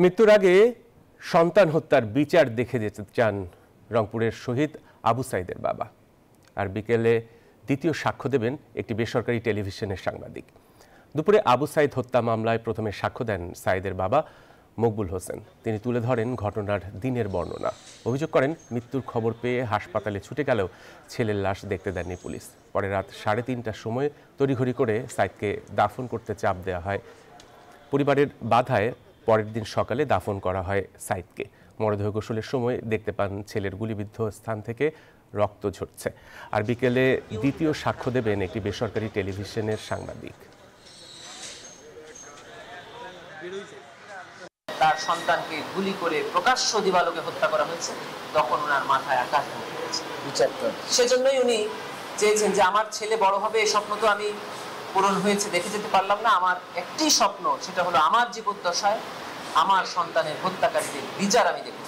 মৃত্যুর আগে সন্তান হত্যার বিচার দেখে যেতে চান রংপুরের শহীদ আবু সাইদের বাবা। আর বিকেলে দ্বিতীয় সাক্ষ্য দেবেন একটি বেসরকারি টেলিভিশনের সাংবাদিক। দুপুরে আবু সাইদ হত্যা মামলায় প্রথমে সাক্ষ্য দেন সাইদের বাবা মকবুল হোসেন। তিনি তুলে ধরেন ঘটনার দিনের বর্ণনা। অভিযোগ করেন মৃত্যুর খবর পেয়ে হাসপাতালে ছুটে গেলেও ছেলের লাশ দেখতে দেননি পুলিশ। পরে রাত 3:30টার সময় তড়িঘড়ি করে সাইদকে দাফন করতে চাপ দেওয়া হয়। পরিবারের বাধায় পরের দিন সকালে দাফন করা হয় সাইদকে। মরদেহ গোসলের সময় দেখতে পান ছেলের গুলিবিদ্ধ স্থান থেকে রক্ত ঝরছে। আর বিকেলে দ্বিতীয় সাক্ষ্য দেবেন একটি বেসরকারি টেলিভিশনের সাংবাদিক। তার সন্তানকে গুলি করে প্রকাশ্য দিবালোকে হত্যা করা হয়েছে, তখন ওনার মাথায় আঘাত হয়েছে। সেজন্যই উনি চেয়েছেন যে আমার ছেলে বড় হবে, এই স্বপ্ন তো আমি পূরণ হয়েছে দেখে যেতে পারলাম না। আমার একটি স্বপ্ন, সেটা হলো আমার জীবদ্দশায় আমার সন্তানের হত্যাকারীদের বিচার আমি দেখব।